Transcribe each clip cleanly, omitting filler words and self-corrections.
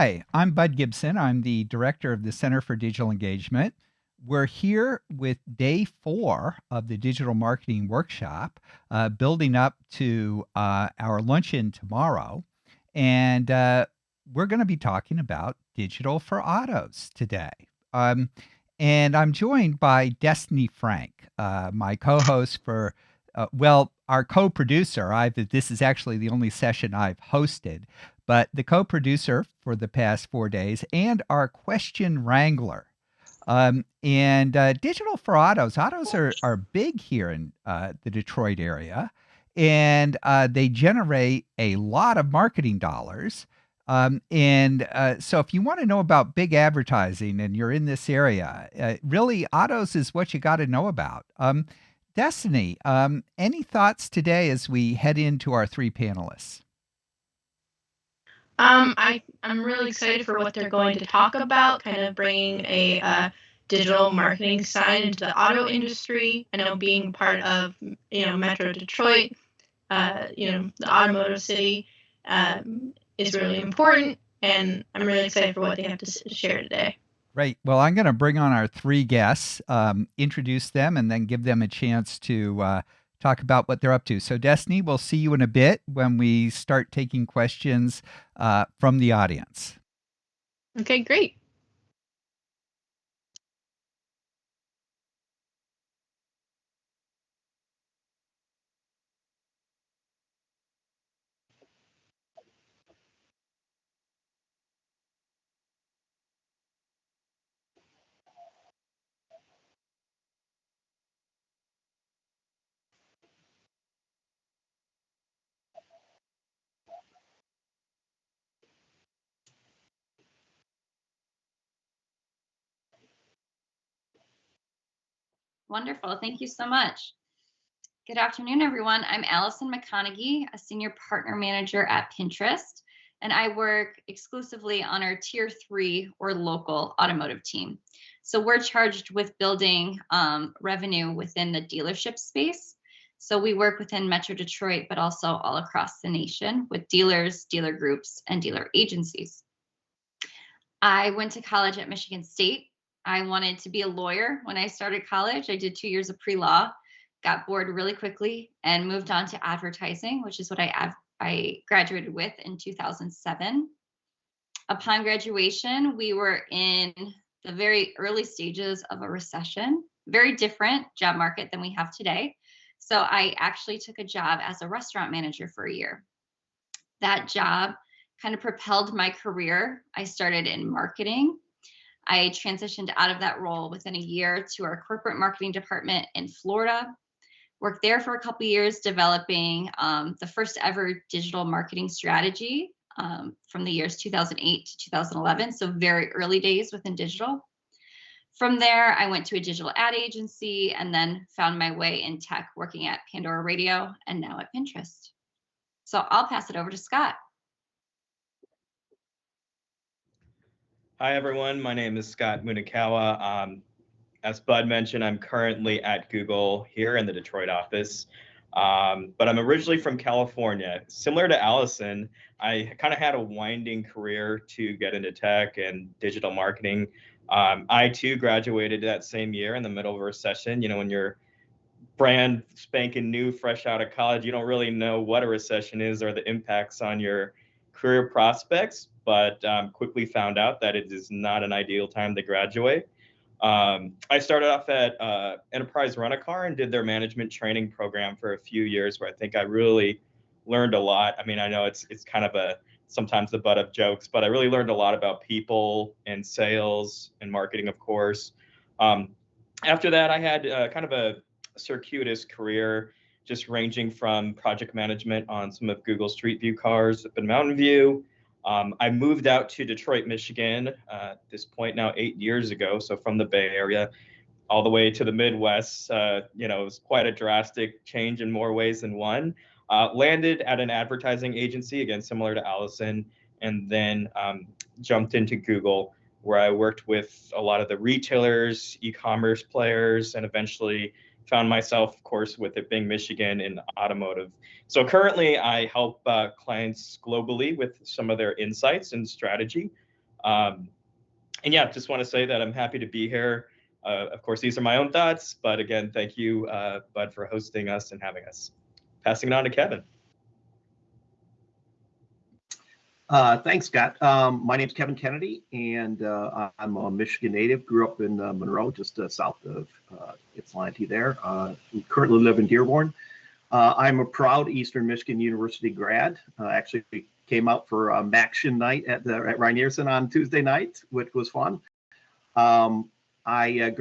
Hi, I'm Bud Gibson. I'm the director of the Center for Digital Engagement. We're here with day 4 of the digital marketing workshop, building up to our luncheon tomorrow. And we're going to be talking about digital for autos today. Um, and I'm joined by Destiny Frank, my co host for, our co producer. This is actually the only session I've hosted, but the co producer for the past 4 days and our question wrangler. And digital for autos are big here in the Detroit area, and they generate a lot of marketing dollars. So if you want to know about big advertising and you're in this area, really autos is what you got to know about. Destiny, any thoughts today as we head into our 3 panelists? I'm really excited for what they're going to talk about, kind of bringing a digital marketing side into the auto industry. I know being part of, Metro Detroit, the automotive city, is really important, and I'm really excited for what they have to share today. Right. Well, I'm going to bring on our 3 guests, introduce them, and then give them a chance to talk about what they're up to. So, Destiny, we'll see you in a bit when we start taking questions from the audience. Okay, great. Wonderful. Thank you so much. Good afternoon, everyone. I'm Allison McConaughey, a senior partner manager at Pinterest, and I work exclusively on our tier 3 or local automotive team. So we're charged with building revenue within the dealership space. So we work within Metro Detroit, but also all across the nation with dealers, dealer groups, and dealer agencies. I went to college at Michigan State. I wanted to be a lawyer when I started college. I did 2 years of pre-law, got bored really quickly, and moved on to advertising, which is what I graduated with in 2007. Upon graduation, we were in the very early stages of a recession, very different job market than we have today. So I actually took a job as a restaurant manager for a year. That job kind of propelled my career. I started in marketing. I transitioned out of that role within a year to our corporate marketing department in Florida. Worked there for a couple of years developing the first ever digital marketing strategy from the years 2008 to 2011, so very early days within digital. From there, I went to a digital ad agency and then found my way in tech working at Pandora Radio and now at Pinterest. So I'll pass it over to Scott. Hi, everyone. My name is Scott Munekawa. As Bud mentioned, I'm currently at Google here in the Detroit office, but I'm originally from California. Similar to Allison, I kind of had a winding career to get into tech and digital marketing. I, too, graduated that same year in the middle of a recession. You know, when you're brand spanking new, fresh out of college, you don't really know what a recession is or the impacts on your career prospects, but quickly found out that it is not an ideal time to graduate. I started off at Enterprise Rent-A-Car and did their management training program for a few years, where I think I really learned a lot. I mean, I know it's kind of sometimes the butt of jokes, but I really learned a lot about people and sales and marketing, of course. After that, I had kind of a circuitous career, just ranging from project management on some of Google Street View cars up in Mountain View. I moved out to Detroit, Michigan, at this point now 8 years ago. So from the Bay Area all the way to the Midwest, it was quite a drastic change in more ways than one. Landed at an advertising agency, again, similar to Allison, and then jumped into Google, where I worked with a lot of the retailers, e-commerce players, and eventually found myself, of course, with it being Michigan, in automotive. So currently I help clients globally with some of their insights and strategy. And yeah, just want to say that I'm happy to be here. Of course, these are my own thoughts, but again, thank you, Bud, for hosting us and having us. Passing it on to Kevin. Thanks, Scott. My name's Kevin Kennedy, and I'm a Michigan native. Grew up in Monroe, just south of Ypsilanti there. Currently live in Dearborn. I'm a proud Eastern Michigan University grad. Actually came out for Maction night at Rynearson on Tuesday night, which was fun. I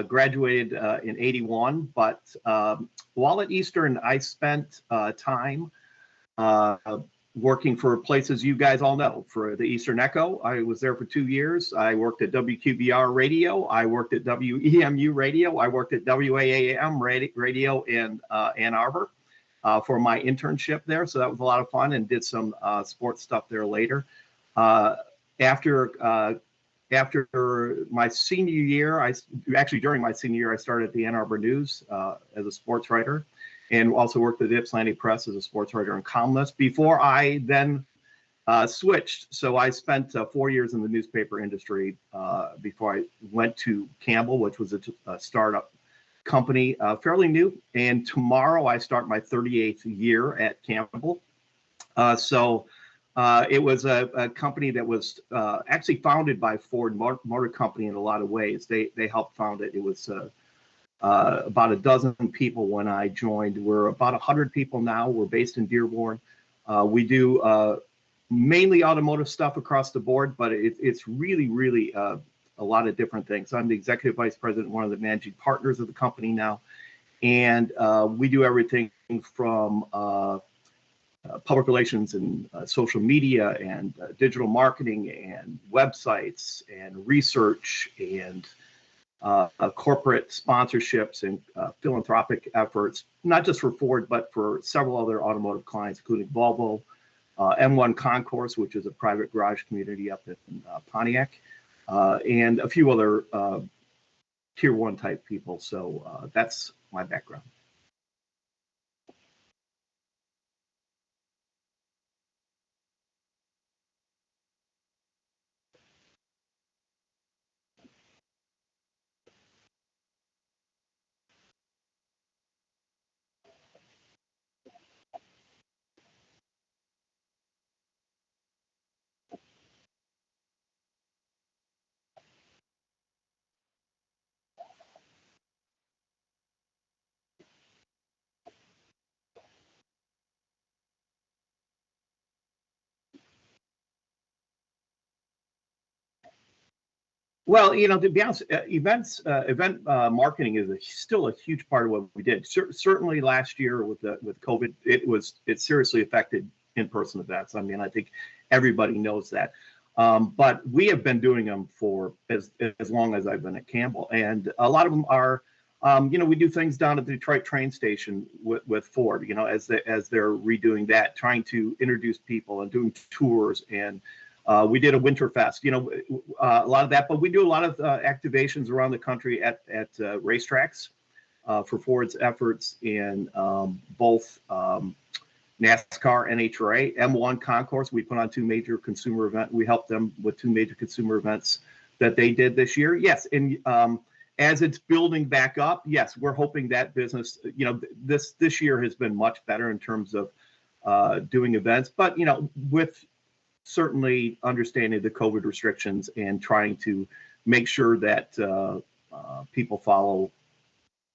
graduated in '81, but while at Eastern, I spent time working for places you guys all know. For the Eastern Echo, I was there for 2 years. I worked at WQBR Radio. I worked at WEMU Radio. I worked at WAAM Radio in Ann Arbor for my internship there. So that was a lot of fun, and did some sports stuff there later. After my senior year, during my senior year, I started at the Ann Arbor News as a sports writer, and also worked at the Ypsilanti Press as a sports writer and columnist before I then switched. So I spent 4 years in the newspaper industry before I went to Campbell, which was a startup company, fairly new. And tomorrow I start my 38th year at Campbell. It was a company that was actually founded by Ford Motor Company in a lot of ways. They helped found it. It was about a dozen people when I joined. We're about 100 people now. We're based in Dearborn. We do mainly automotive stuff across the board, but it's really a lot of different things. I'm the executive vice president, one of the managing partners of the company now. And we do everything from public relations and social media and digital marketing and websites and research and corporate sponsorships and philanthropic efforts, not just for Ford, but for several other automotive clients, including Volvo, M1 Concourse, which is a private garage community up in Pontiac, and a few other tier one type people. So that's my background. Well, to be honest, event marketing is still a huge part of what we did. Certainly last year with COVID, it seriously affected in-person events. I mean, I think everybody knows that. But we have been doing them for as long as I've been at Campbell, and a lot of them are, we do things down at the Detroit train station with Ford. As they're redoing that, trying to introduce people and doing tours and. We did a Winterfest, a lot of that, but we do a lot of activations around the country at racetracks for Ford's efforts in both NASCAR, NHRA, M1 Concourse. We put on two major consumer events. We helped them with two major consumer events that they did this year. Yes, and as it's building back up, yes, we're hoping that business, this year has been much better in terms of doing events, but with certainly understanding the COVID restrictions and trying to make sure that people follow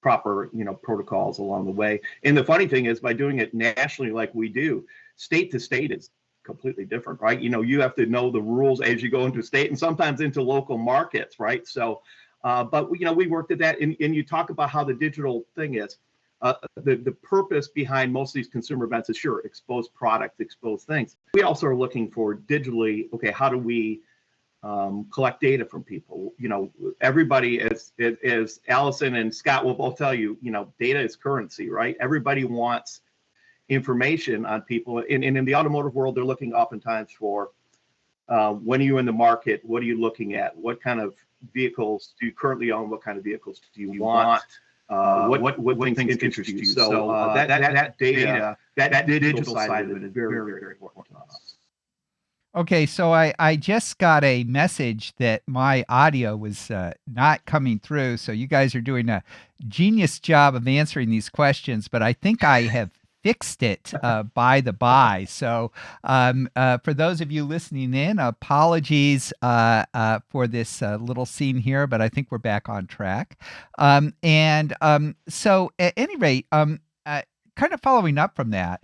proper, protocols along the way. And the funny thing is, by doing it nationally like we do, state to state is completely different, right? You have to know the rules as you go into state and sometimes into local markets, right? So, but we worked at that, and you talk about how the digital thing is. The purpose behind most of these consumer events is sure, expose products, expose things. We also are looking for digitally, okay, how do we collect data from people? Everybody, as Allison and Scott will both tell you, data is currency, right? Everybody wants information on people. And in the automotive world, they're looking oftentimes for when are you in the market? What are you looking at? What kind of vehicles do you currently own? What kind of vehicles do you want? What things interest you? So that data, that digital side of it is very, very important to us. Okay, so I just got a message that my audio was not coming through. So you guys are doing a genius job of answering these questions, but I think I have fixed it by the by. So for those of you listening in, apologies for this little scene here, but I think we're back on track. So at any rate, kind of following up from that.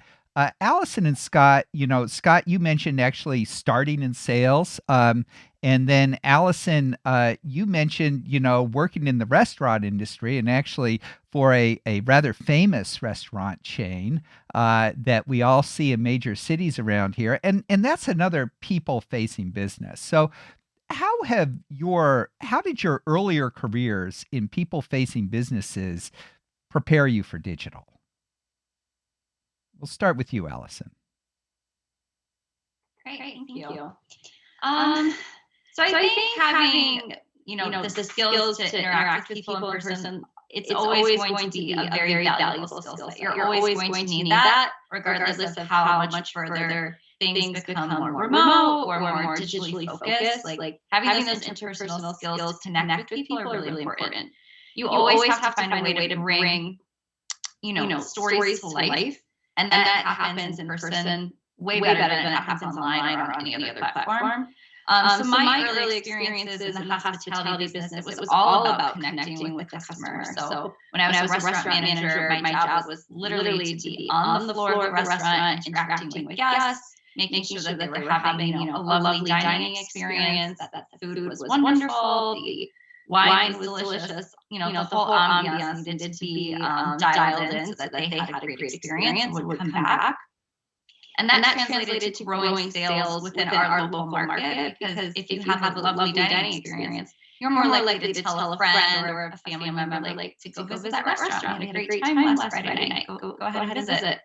Allison and Scott, Scott, you mentioned actually starting in sales. And then Allison, you mentioned, working in the restaurant industry and actually for a rather famous restaurant chain that we all see in major cities around here. And that's another people-facing business. So how did your earlier careers in people-facing businesses prepare you for digital? We'll start with you, Allison. Great, thank you. So I think having, the skills to interact with people in person, it's always going to be a very valuable skill set. You're always going to need that, regardless of how much further things become more remote or more digitally focused. Like having those interpersonal skills to connect with people are really important. You always have to find a way to bring, stories to life. And that happens in person way better than it happens online or on any other platform. So my early experiences in the hospitality business, it was all about connecting with customers. So when I was a restaurant manager, my job was literally to be on the floor of the restaurant, interacting with guests, making sure that they were having, a lovely dining experience, that the food was wonderful, the wine was delicious, the whole ambiance needed to be dialed in so that they had a great experience and would come back. And that translated to growing sales within our local market, because if you have a lovely dining experience, you're more likely to tell a friend or a family member, like, to go visit that restaurant. We had a great time last Friday night. Go ahead and visit.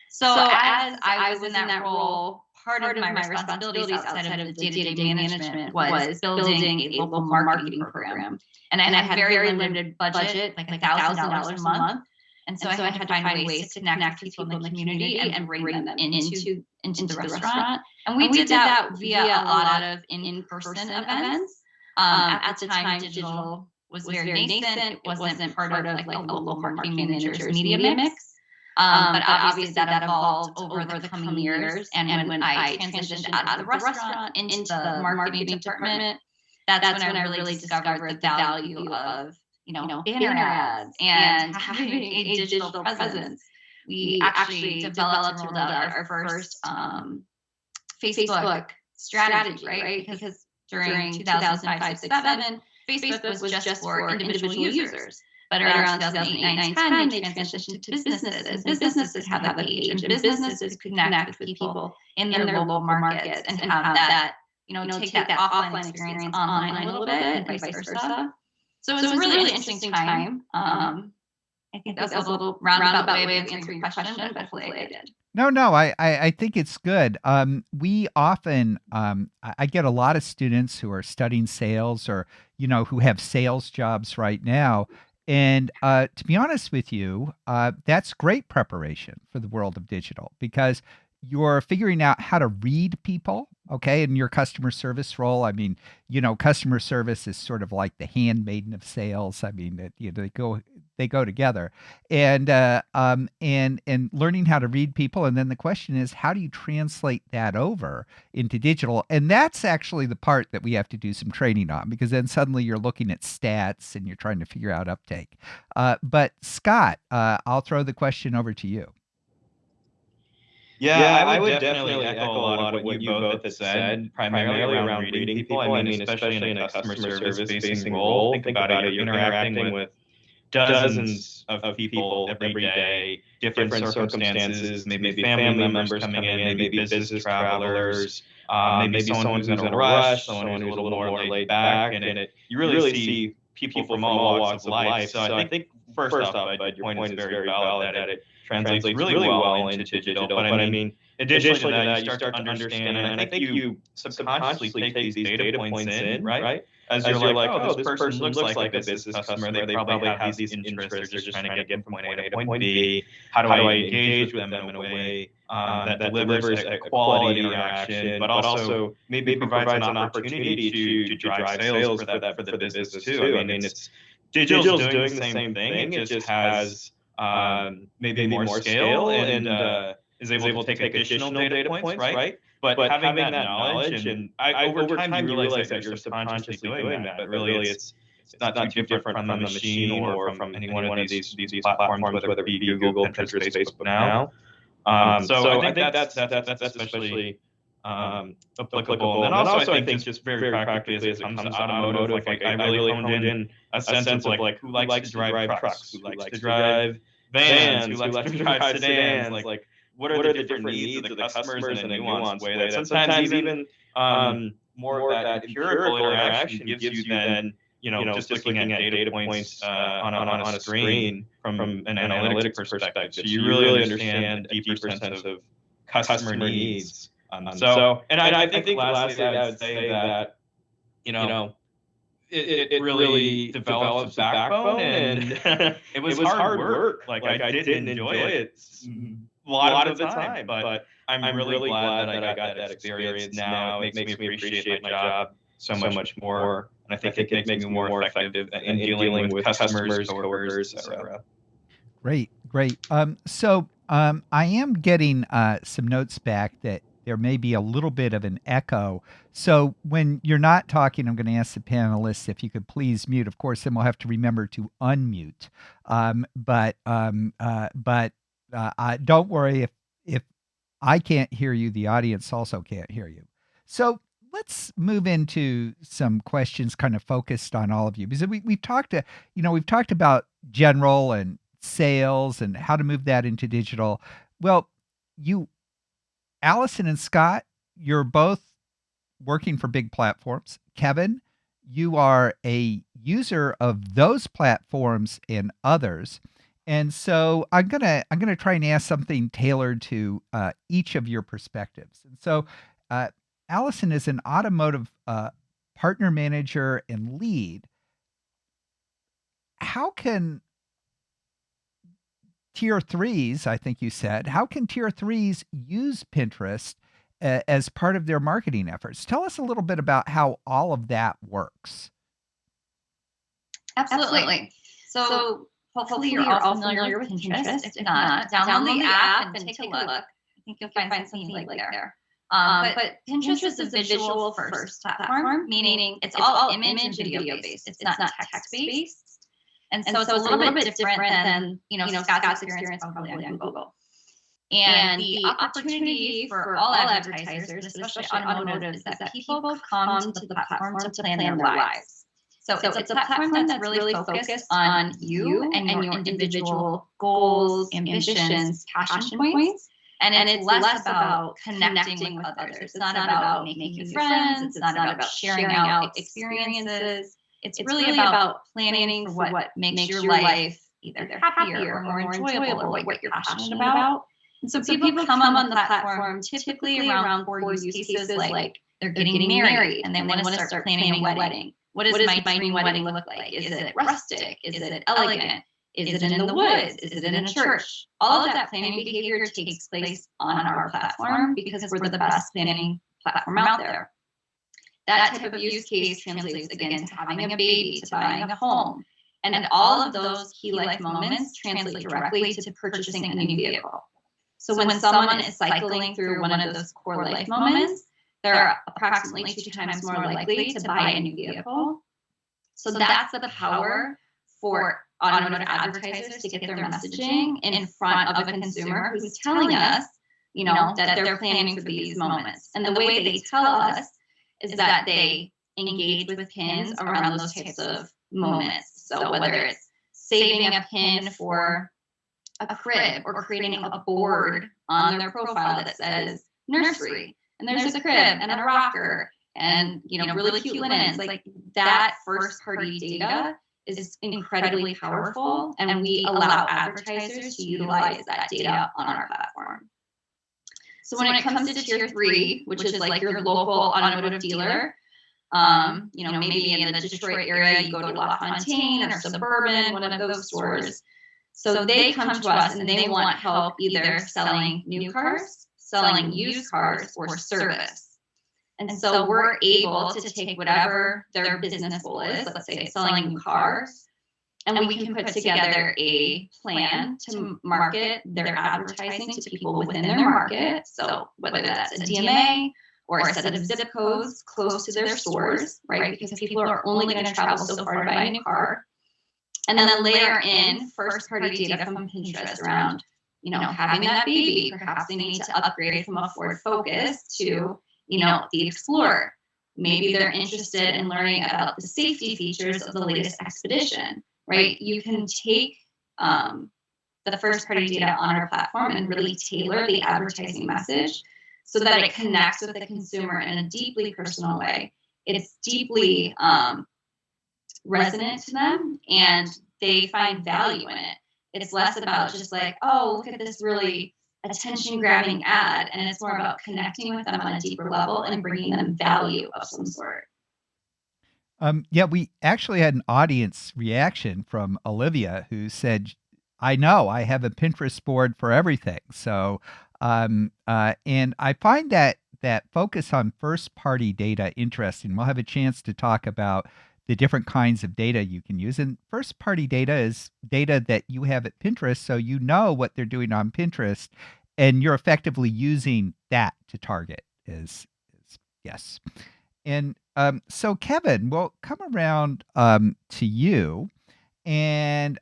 So as I was in that role, part of my responsibilities outside of the day-to-day management was building a local marketing program. And I had a very limited budget, like $1,000 a month. And so I had to find ways to connect with people in the community and bring them into the restaurant. And we did that via a lot of in-person events. At the time, digital was very nascent. It wasn't part of like a local marketing manager's media mix. But obviously that evolved over the coming years. And when I transitioned out of the restaurant into the marketing department, that's when I really discovered the value of banner ads and having a digital presence. We actually developed and rolled out our first Facebook strategy, right? Because during 2005, 6, 7, Facebook was just for individual users. But around 2008, 9, 10, they transitioned to businesses, and businesses could have a page, and businesses could connect with people in their local markets and have that, take that offline experience online a little bit and vice versa. So it was a really interesting time. I think that was a little roundabout way of answering your question, but hopefully I did. No, I think it's good. We often, I get a lot of students who are studying sales or, who have sales jobs right now. And to be honest with you, that's great preparation for the world of digital because you're figuring out how to read people. Okay. In your customer service role, I mean, customer service is sort of like the handmaiden of sales. I mean, they go together, and learning how to read people. And then the question is, how do you translate that over into digital? And that's actually the part that we have to do some training on, because then suddenly you're looking at stats and you're trying to figure out uptake. But Scott, I'll throw the question over to you. Yeah, I would definitely echo a lot of what you both have said, primarily around reading people. I mean, especially in a customer service-facing role. Think about it, you're interacting with dozens of people every day, different circumstances, maybe family members coming in, maybe business travelers, maybe someone who's in a rush, someone who's a little more laid back, and you really see people from all walks of life. So I think first off, Bud, your point is very valid that it translates really well into digital. But I mean, additionally to that, you start to understand, and I think you subconsciously take these data points in, right? As you're like, oh, this person looks like a business customer. They probably have these interests. They're just trying to get from point A to point B. How do I engage with them in a way that delivers a quality interaction, but also maybe provides an opportunity to drive sales for the business too. I mean, it's digital's doing the same thing. It just has maybe more scale and is able to take additional data points, right? But having that knowledge, and over time you realize that you're subconsciously doing that, but really it's not too different from the machine or from any one of these platforms, whether it be Google, Pinterest, or Facebook now. So I think that's especially applicable. And then also I think just very practically as it comes to automotive, like I really honed in a sense of like who likes to drive trucks, who likes to drive vans, who likes to drive sedans, like what are the different needs of the customers in a nuanced way that sometimes even more of that empirical interaction gives you then, just looking at data points on a screen from an analytics perspective. So you really understand a deeper sense of customer needs. And I think lastly, I would say that, it really develops a backbone, and it was hard work. Like I didn't enjoy it a lot of the time, but I'm really glad that I got that experience now. It makes me appreciate my job so much more. And I think it makes me more effective in dealing with customers, coworkers, etc. Great. So I am getting some notes back that there may be a little bit of an echo. So when you're not talking, I'm going to ask the panelists if you could please mute. Of course, then we'll have to remember to unmute. But don't worry if I can't hear you, the audience also can't hear you. So let's move into some questions kind of focused on all of you, because we've talked about general and sales and how to move that into digital. Well, Allison and Scott, you're both working for big platforms. Kevin, you are a user of those platforms and others. And so I'm gonna try and ask something tailored to each of your perspectives. And so Allison is an automotive partner manager and lead. How can tier threes, I think you said, how can tier threes use Pinterest as part of their marketing efforts? Tell us a little bit about how all of that works. Absolutely. So hopefully you're all familiar with Pinterest. If not, download the app and take a look. I think you'll find something like there. But Pinterest is a visual first platform, meaning it's all image and video based. It's not text based. And so it's a little bit different than, Scott's experience probably on Google. And the opportunity for all advertisers, especially automotive, is that people come to the platform to plan their lives. So it's a platform that's really focused on you and your individual goals, ambitions, passion points. And it's less about connecting with others. It's not about making new friends. It's not about sharing out experiences. It's really about planning for what makes your life either happier or more enjoyable or what you're passionate about. And so people come on the platform typically around 4 use cases like they're getting married and they want to start planning a wedding. What does my dream wedding look like? Is it rustic? Is it elegant? Is it in the woods? Is it in a church? All of that planning behavior takes place on our platform because we're the best planning platform out there. That type of use case translates again to having a baby, to buying a home. And all of those key life moments translate directly to purchasing a new vehicle. So when someone is cycling through one of those core life moments, they're approximately 2 times more likely to buy a new vehicle. So that's the power for automotive advertisers to get their messaging in front of a consumer who's telling us, that they're planning for these moments. And the way they tell us is that they engage with pins around those types of moments. So whether it's saving a pin for a crib or creating a board on their profile that says nursery, and there's a crib and a rocker and really cute linens, like that first party data is incredibly powerful, and we allow advertisers to utilize that data on our platform. So when it comes to tier 3, which is like your local automotive dealer, maybe in the Detroit area, you go to LaFontaine or Suburban, one of those stores. So they come to us and they want help either selling new cars, selling used cars, or service. And so we're able to take whatever their business goal is, let's say it's selling new cars, and we can put together a plan to market their advertising to people within their market. So whether that's a DMA or a set of zip codes close to their stores, right? Because people are only going to travel so far to buy a new car. And then layer in first-party data from Pinterest around, having that baby. Perhaps they need to upgrade from a Ford Focus to, the Explorer. Maybe they're interested in learning about the safety features of the latest Expedition, right? You can take the first-party data on our platform and really tailor the advertising message so that it connects with the consumer in a deeply personal way. It's deeply resonant to them, and they find value in it. It's less about just like, oh, look at this really attention-grabbing ad, and it's more about connecting with them on a deeper level and bringing them value of some sort. Yeah, we actually had an audience reaction from Olivia who said, I know I have a Pinterest board for everything. So, and I find that focus on first-party data interesting. We'll have a chance to talk about the different kinds of data you can use. And first-party data is data that you have at Pinterest, so you know what they're doing on Pinterest, and you're effectively using that to target. Yes. And so, Kevin, we'll come around to you, and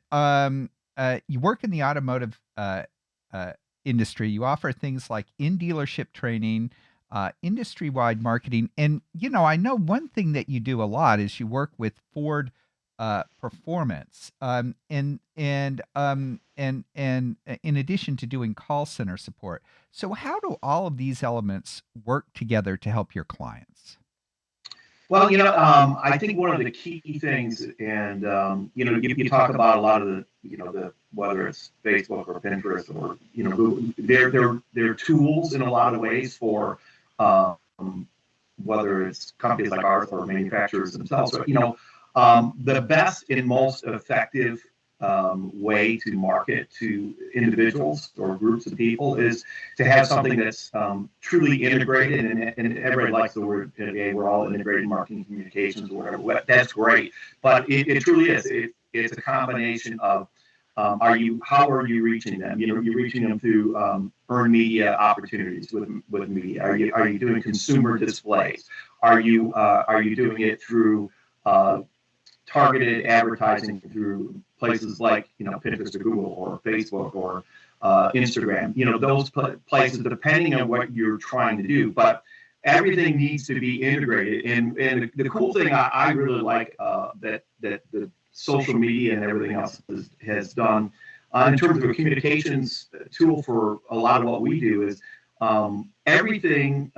you work in the automotive industry. You offer things like in-dealership training, industry-wide marketing, and I know one thing that you do a lot is you work with Ford Performance, and in addition to doing call center support. So, how do all of these elements work together to help your clients? Well, I think one of the key things, and you talk about a lot of the whether it's Facebook or Pinterest or Google, they're tools in a lot of ways for whether it's companies like ours or manufacturers themselves. So, the best and most effective way to market to individuals or groups of people is to have something that's truly integrated, and everybody likes the word integrated. We're all integrated marketing communications or whatever. That's great, but it truly is. It's a combination of how are you reaching them? You're reaching them through earned media opportunities with media. Are you doing consumer displays? Are you doing it through targeted advertising through places like Pinterest or Google or Facebook or Instagram? Those places, depending on what you're trying to do, but everything needs to be integrated. And the cool thing I really like that the social media and everything else has done in terms of a communications tool for a lot of what we do is everything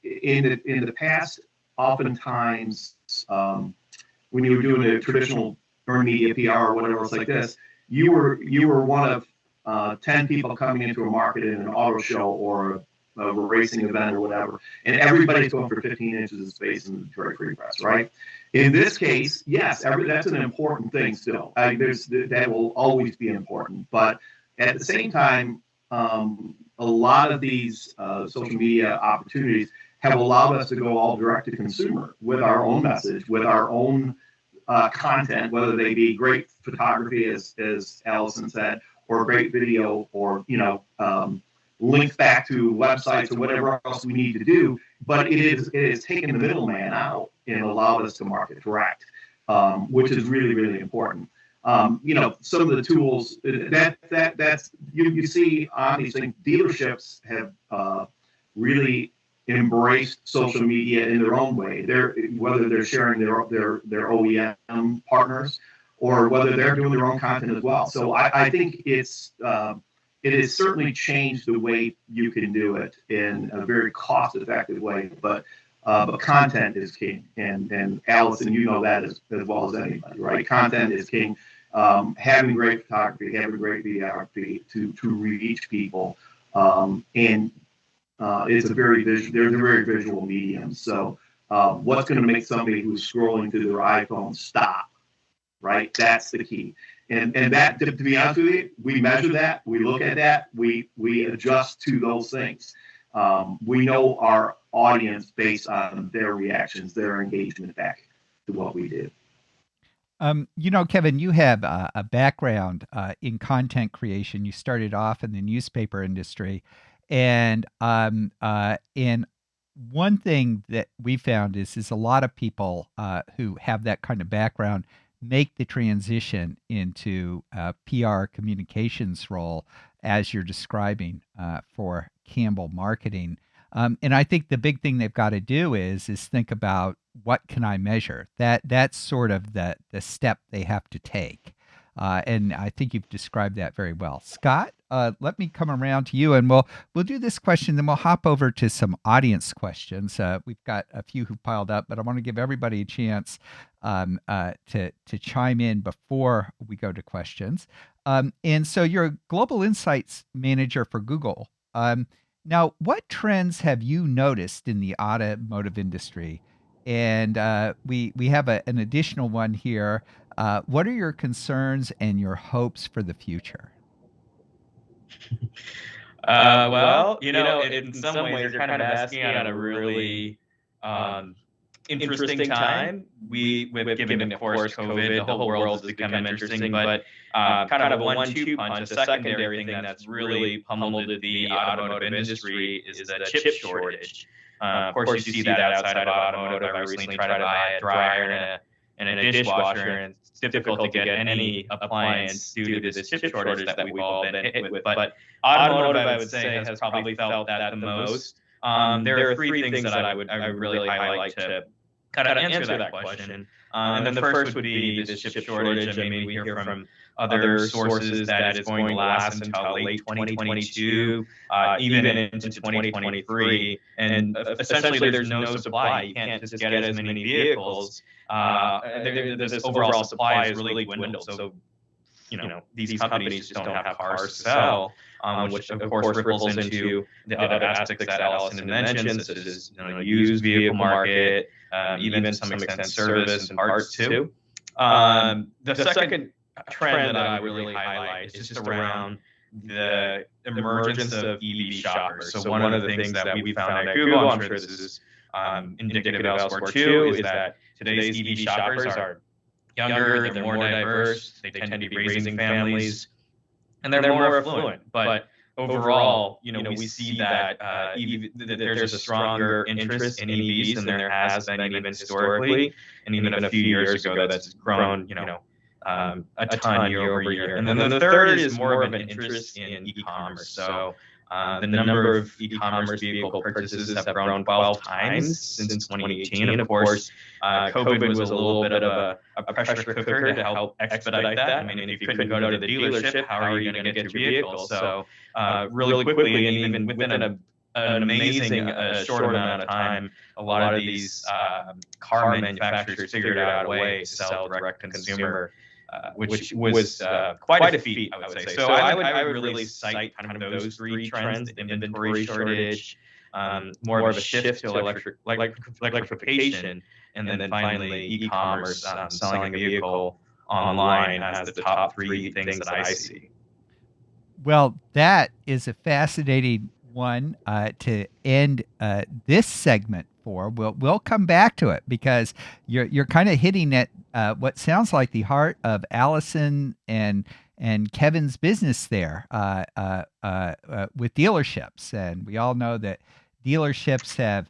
in the past. Oftentimes, when you were doing a traditional earned media PR or whatever else like this, you were one of 10 people coming into a market in an auto show or a racing event or whatever, and everybody's going for 15 inches of space in the Detroit Free Press, right? In this case, yes, that's an important thing still. That will always be important, but at the same time, a lot of these social media opportunities have allowed us to go all direct to consumer with our own message, with our own content, whether they be great photography, as Allison said, or great video, or links back to websites or whatever else we need to do. But it is taking the middleman out and allowed us to market direct, which is really, really important. Some of the tools that's you see on these things, dealerships have really embraced social media in their own way. Whether they're sharing their OEM partners or whether they're doing their own content as well. So I think it has certainly changed the way you can do it in a very cost-effective way. But but content is king. And Allison, you know that as well as anybody, right? Content is king. Having great photography, having great videography to reach people, and it's a very they're very visual medium. So what's going to make somebody who's scrolling through their iPhone stop? Right, that's the key. And that, to be honest with you, we measure that, we look at that, we adjust to those things. We know our audience based on their reactions, their engagement back to what we do. Kevin, you have a background in content creation. You started off in the newspaper industry, and one thing that we found is a lot of people who have that kind of background make the transition into a PR communications role, as you're describing for Campbell Marketing. And I think the big thing they've got to do is think about, what can I measure? That's sort of the step they have to take. And I think you've described that very well. Scott, let me come around to you, and we'll do this question, then we'll hop over to some audience questions. We've got a few who piled up, but I want to give everybody a chance to chime in before we go to questions. And so you're a global insights manager for Google. Now, what trends have you noticed in the automotive industry? And we have an additional one here. What are your concerns and your hopes for the future? Well, in some ways, you're kind of asking on a really interesting time. We've given, of course, COVID, the whole world has become interesting, but kind of a 1-2 punch, a secondary thing that's really pummeled the automotive industry is the chip shortage. Of course, you see that outside of automotive. I recently tried to buy a dryer and a dishwasher, and it's difficult to get any appliance due to this chip shortage that we've all been hit with. But automotive, I would say, has probably felt that the most. There are three things that I would really highlight to kind of answer that question. And then the first would be this chip shortage. I mean, we hear from other sources that it's going to last until late 2022, even into 2023. And essentially, there's no supply. You can't just get as many vehicles. This overall supply is really dwindled. So, these companies just don't have cars to sell, which of course ripples into the other aspects that Allison mentioned, such as used vehicle market, even to some extent service and parts too. The second trend that I would really highlight is just around the emergence of EV shoppers. So one of the things that we found at Google, I'm sure this is indicative elsewhere too, is that today's EV shoppers are younger, they're more diverse, they tend to be raising families, and they're more affluent. But overall, we see that that there's a stronger interest in EVs than there has been even historically, and even a few years ago that's grown, a ton year over year. And then the third is more of an interest in e-commerce. So the number of e-commerce vehicle purchases have grown 12 times since 2018. Of course, COVID was a little bit of a pressure cooker to help expedite that. I mean, if you couldn't go to the dealership, how are you going to get your vehicle? So really quickly, and even within an amazing short amount of time, a lot of these car manufacturers figured out a way to sell direct to consumer, which was quite a feat, I would say. So I would really cite kind of those three trends: the inventory shortage, more of a shift to electrification, and then finally e-commerce, selling a vehicle online as the top three things that I see. Well, that is a fascinating one to end this segment for. We'll come back to it, because you're kind of hitting at what sounds like the heart of Allison and Kevin's business there with dealerships. And we all know that dealerships have,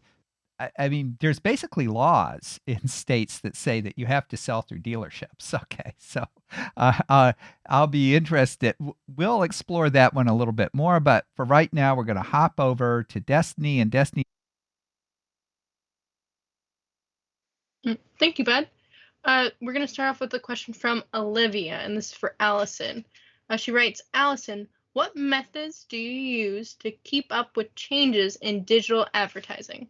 I mean, there's basically laws in states that say that you have to sell through dealerships. Okay, so I'll be interested. We'll explore that one a little bit more, but for right now, we're going to hop over to Destiny. And Destiny. Thank you, Bud. We're going to start off with a question from Olivia, and this is for Allison. She writes, Allison, what methods do you use to keep up with changes in digital advertising?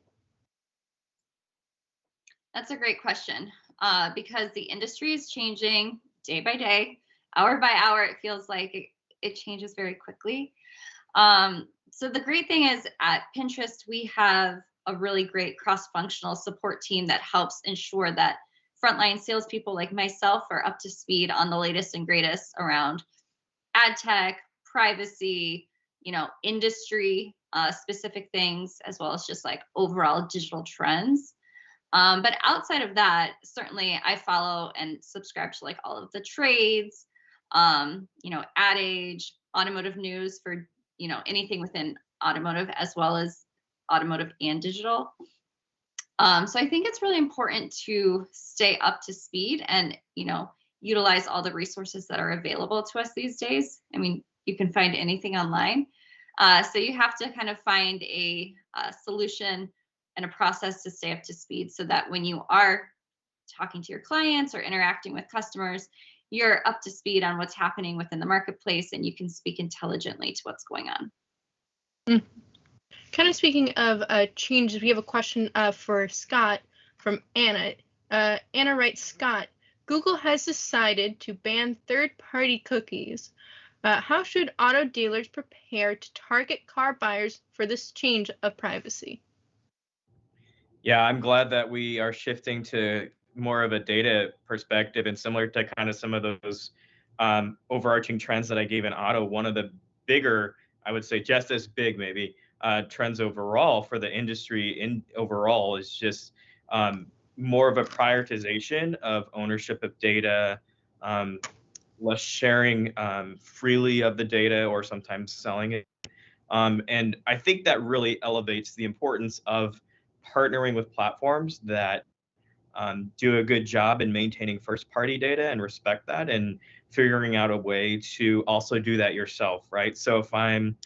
That's a great question, because the industry is changing day by day, hour by hour. It feels like it changes very quickly. So the great thing is at Pinterest, we have a really great cross-functional support team that helps ensure that frontline salespeople like myself are up to speed on the latest and greatest around ad tech, privacy, industry specific things, as well as just like overall digital trends. But outside of that, certainly I follow and subscribe to like all of the trades, Ad Age, automotive news for, anything within automotive, as well as automotive and digital. So I think it's really important to stay up to speed and, utilize all the resources that are available to us these days. I mean, you can find anything online. So you have to kind of find a solution and a process to stay up to speed so that when you are talking to your clients or interacting with customers, you're up to speed on what's happening within the marketplace and you can speak intelligently to what's going on. Kind of speaking of changes, we have a question for Scott from Anna. Anna writes, Scott, Google has decided to ban third-party cookies. How should auto dealers prepare to target car buyers for this change of privacy? Yeah, I'm glad that we are shifting to more of a data perspective, and similar to kind of some of those overarching trends that I gave in auto. One of the bigger, I would say just as big maybe, trends overall for the industry overall is just more of a prioritization of ownership of data, less sharing freely of the data, or sometimes selling it. And I think that really elevates the importance of partnering with platforms that do a good job in maintaining first-party data and respect that, and figuring out a way to also do that yourself, right? So if I'm,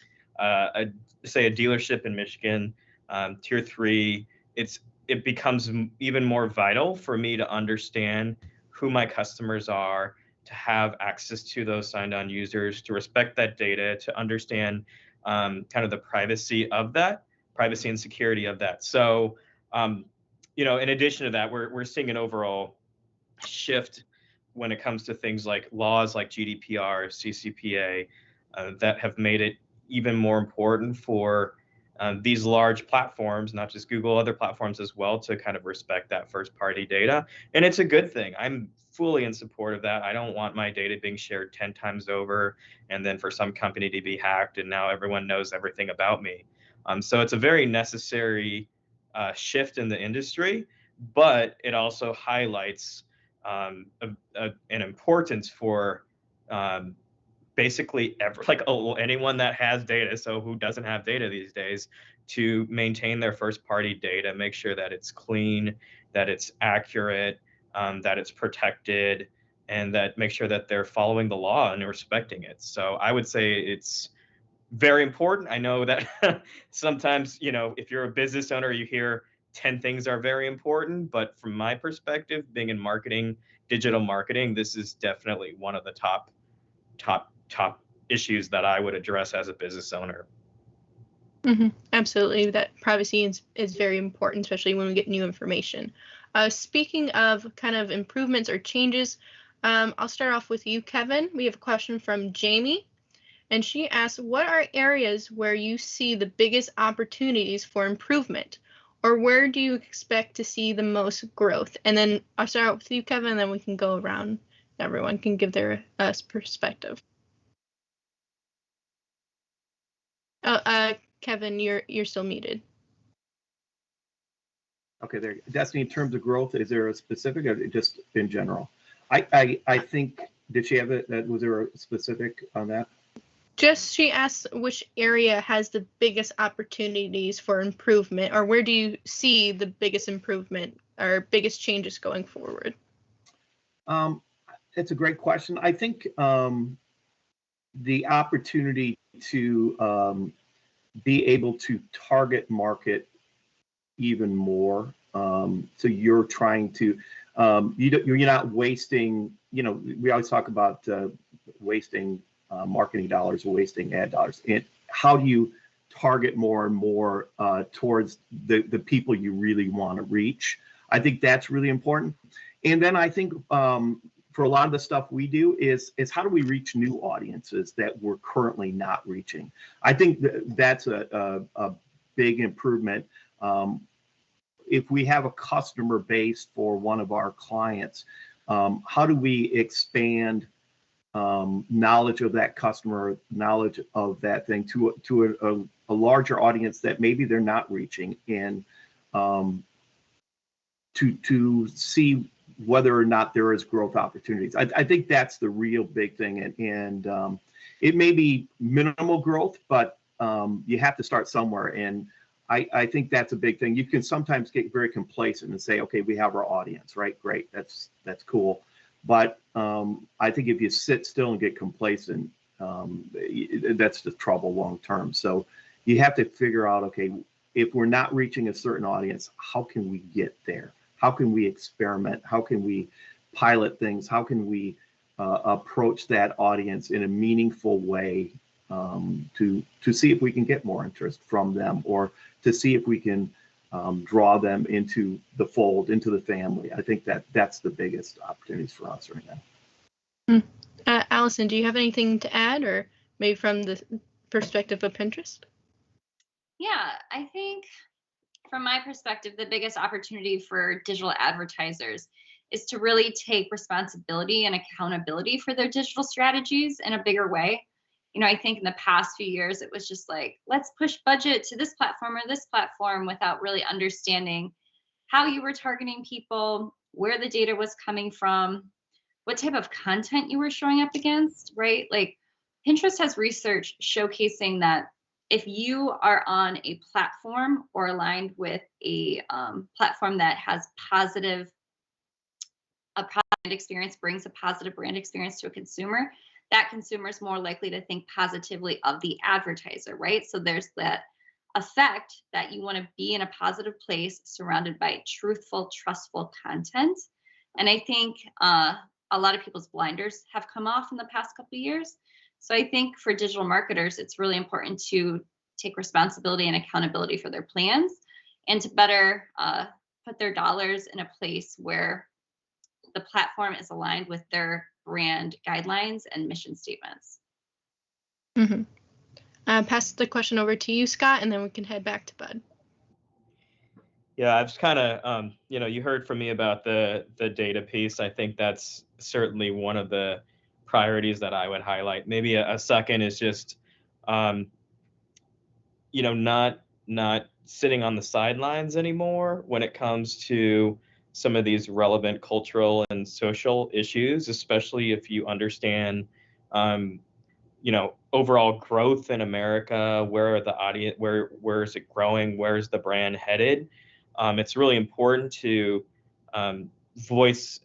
say, a dealership in Michigan, tier 3, it becomes even more vital for me to understand who my customers are, to have access to those signed-on users, to respect that data, to understand kind of the privacy and security of that. So, in addition to that, we're seeing an overall shift when it comes to things like laws like GDPR, CCPA, that have made it even more important for these large platforms, not just Google, other platforms as well, to kind of respect that first-party data. And it's a good thing. I'm fully in support of that. I don't want my data being shared 10 times over, and then for some company to be hacked, and now everyone knows everything about me. So it's a very necessary shift in the industry, but it also highlights an importance for basically anyone that has data, so who doesn't have data these days, to maintain their first-party data, make sure that it's clean, that it's accurate, that it's protected, and that make sure that they're following the law and respecting it. So I would say it's very important. I know that sometimes, if you're a business owner, you hear 10 things are very important, but from my perspective, being in marketing, digital marketing, this is definitely one of the top issues that I would address as a business owner. Absolutely. That privacy is very important, especially when we get new information. Speaking of kind of improvements or changes, I'll start off with you, Kevin. We have a question from Jamie, and she asks, what are areas where you see the biggest opportunities for improvement, or where do you expect to see the most growth? And then I'll start out with you, Kevin, and then we can go around. Everyone can give their perspective. Kevin, you're still muted. Okay, there. Destiny, in terms of growth, is there a specific or just in general? I think, did she have it? Was there a specific on that? Just, she asked which area has the biggest opportunities for improvement, or where do you see the biggest improvement or biggest changes going forward? It's a great question. I think the opportunity to be able to target market even more. So you're trying to, you're not wasting, we always talk about wasting marketing dollars or wasting ad dollars. And how do you target more and more towards the people you really want to reach? I think that's really important. And then I think for a lot of the stuff we do is how do we reach new audiences that we're currently not reaching? I think that's a big improvement. If we have a customer base for one of our clients, how do we expand knowledge of that customer, knowledge of that thing to a larger audience that maybe they're not reaching, and to see whether or not there is growth opportunities. I think that's the real big thing, and it may be minimal growth, but you have to start somewhere, and I think that's a big thing. You can sometimes get very complacent and say, okay, we have our audience, right? Great, that's cool. But I think if you sit still and get complacent, that's the trouble long term. So you have to figure out, okay, if we're not reaching a certain audience, how can we get there? How can we experiment? How can we pilot things? How can we approach that audience in a meaningful way to see if we can get more interest from them, or to see if we can draw them into the fold, into the family? I think that's the biggest opportunities for us right now. Allison, do you have anything to add, or maybe from the perspective of Pinterest? Yeah, I think from my perspective, the biggest opportunity for digital advertisers is to really take responsibility and accountability for their digital strategies in a bigger way. I think in the past few years, it was just like, let's push budget to this platform or this platform without really understanding how you were targeting people, where the data was coming from, what type of content you were showing up against, right? Like Pinterest has research showcasing that if you are on a platform or aligned with a platform that has a brand experience, brings a positive brand experience to a consumer, that consumer is more likely to think positively of the advertiser, right? So there's that effect that you want to be in a positive place surrounded by truthful, trustful content. And I think a lot of people's blinders have come off in the past couple of years. So I think for digital marketers, it's really important to take responsibility and accountability for their plans, and to better put their dollars in a place where the platform is aligned with their brand guidelines and mission statements. Mm-hmm. Pass the question over to you, Scott, and then we can head back to Bud. Yeah, I've just kind of, you heard from me about the data piece. I think that's certainly one of the priorities that I would highlight. Maybe a second is just, not sitting on the sidelines anymore when it comes to some of these relevant cultural and social issues, especially if you understand, overall growth in America. Where are the audience? Where is it growing? Where is the brand headed? It's really important to voice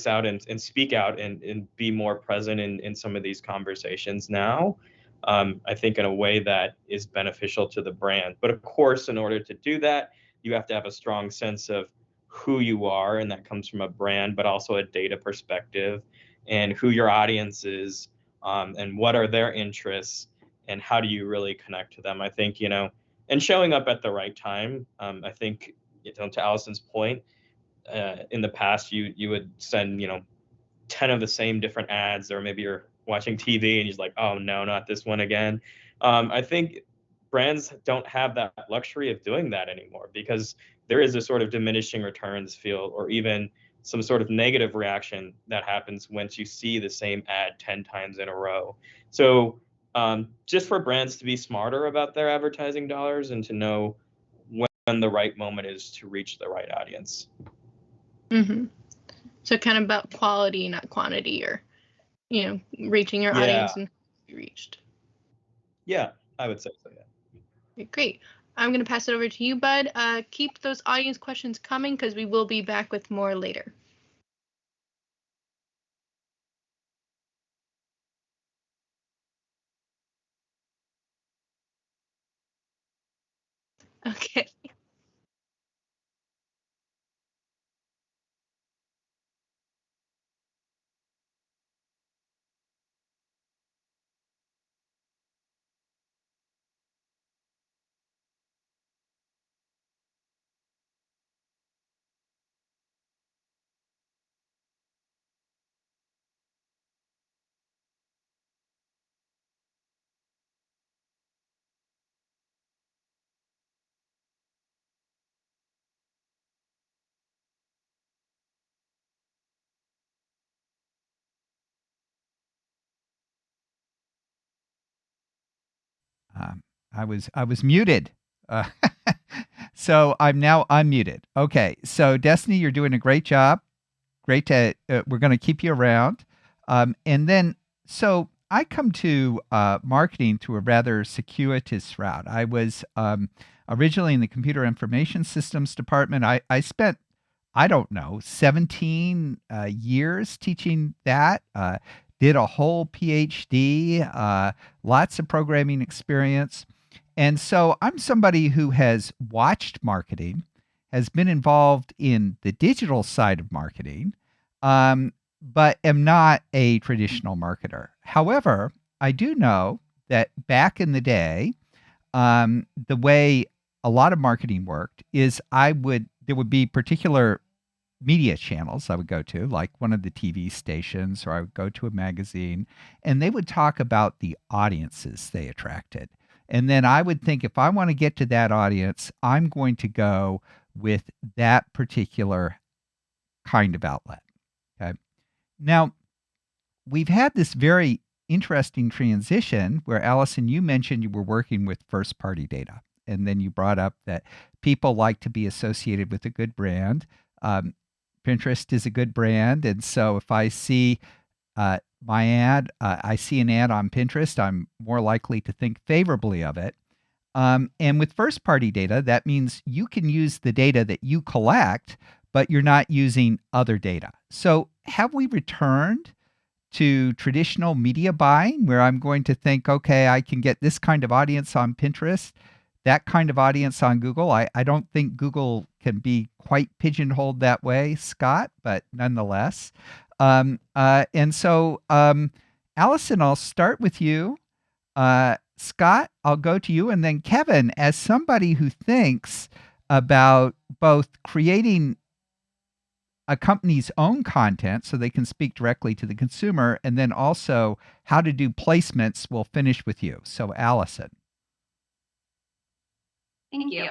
out and speak out and be more present in some of these conversations now. I think in a way that is beneficial to the brand. But of course, in order to do that, you have to have a strong sense of who you are, and that comes from a brand, but also a data perspective, and who your audience is, and what are their interests, and how do you really connect to them. I think, and showing up at the right time. I think, to Allison's point, in the past, you would send, 10 of the same different ads, or maybe you're watching TV and you're like, oh no, not this one again. I think brands don't have that luxury of doing that anymore, because there is a sort of diminishing returns feel, or even some sort of negative reaction that happens once you see the same ad 10 times in a row. So just for brands to be smarter about their advertising dollars and to know when the right moment is to reach the right audience. Mm-hmm. So kind of about quality, not quantity, or, reaching your audience and be reached. Yeah, I would say so, yeah. Okay, great. I'm going to pass it over to you, Bud. Keep those audience questions coming, because we will be back with more later. Okay. I was muted. Uh, so I'm now unmuted. Okay. So Destiny, you're doing a great job. Great to we're going to keep you around. And then so I come to marketing through a rather circuitous route. I was originally in the computer information systems department. I spent, I don't know, 17 years teaching that. Did a whole PhD, lots of programming experience. And so I'm somebody who has watched marketing, has been involved in the digital side of marketing, but am not a traditional marketer. However, I do know that back in the day, the way a lot of marketing worked is there would be particular media channels I would go to, like one of the TV stations, or I would go to a magazine, and they would talk about the audiences they attracted. And then I would think, if I want to get to that audience, I'm going to go with that particular kind of outlet. Okay. Now, we've had this very interesting transition where, Allison, you mentioned you were working with first party data. And then you brought up that people like to be associated with a good brand. Pinterest is a good brand. And so if I see my ad, I see an ad on Pinterest, I'm more likely to think favorably of it. And with first party data, that means you can use the data that you collect, but you're not using other data. So have we returned to traditional media buying where I'm going to think, okay, I can get this kind of audience on Pinterest, that kind of audience on Google? I don't think Google can be quite pigeonholed that way, Scott, but nonetheless. And so, Allison, I'll start with you. Scott, I'll go to you. And then Kevin, as somebody who thinks about both creating a company's own content so they can speak directly to the consumer, and then also how to do placements, we'll finish with you. So, Allison. Thank you.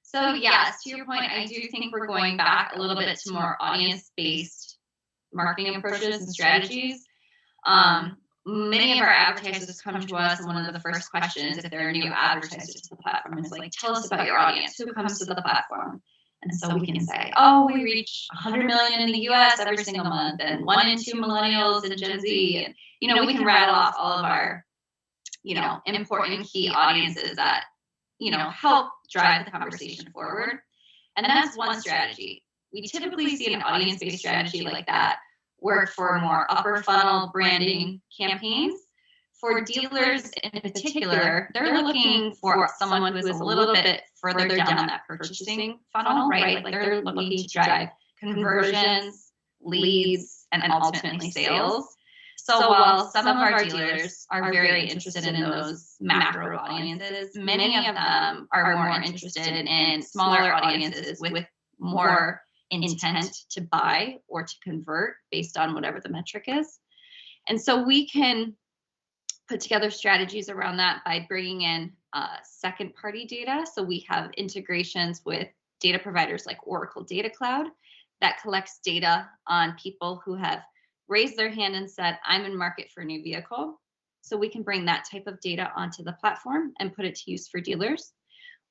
So yes, to your point, I do think we're going back a little bit to more audience-based marketing approaches and strategies. Many of our advertisers come to us, and one of the first questions, if they're new advertisers to the platform, is like, tell us about your audience. Who comes to the platform? And so we can say, oh, we reach 100 million in the US every single month, and 1 in 2 millennials and Gen Z. And, we can rattle off all of our, important key audiences that, help drive the conversation forward. And that's one strategy. We typically see an audience-based strategy like that work for more upper funnel branding campaigns. For dealers in particular, they're looking for someone who is a little bit further down that purchasing funnel, right? Like they're looking to drive conversions, leads, and ultimately sales. So while some of our dealers are very interested in those macro audiences, many of them are more interested in smaller audiences with more intent to buy or to convert based on whatever the metric is. And so we can put together strategies around that by bringing in second party data. So we have integrations with data providers like Oracle Data Cloud that collects data on people who have raised their hand and said, I'm in market for a new vehicle. So we can bring that type of data onto the platform and put it to use for dealers.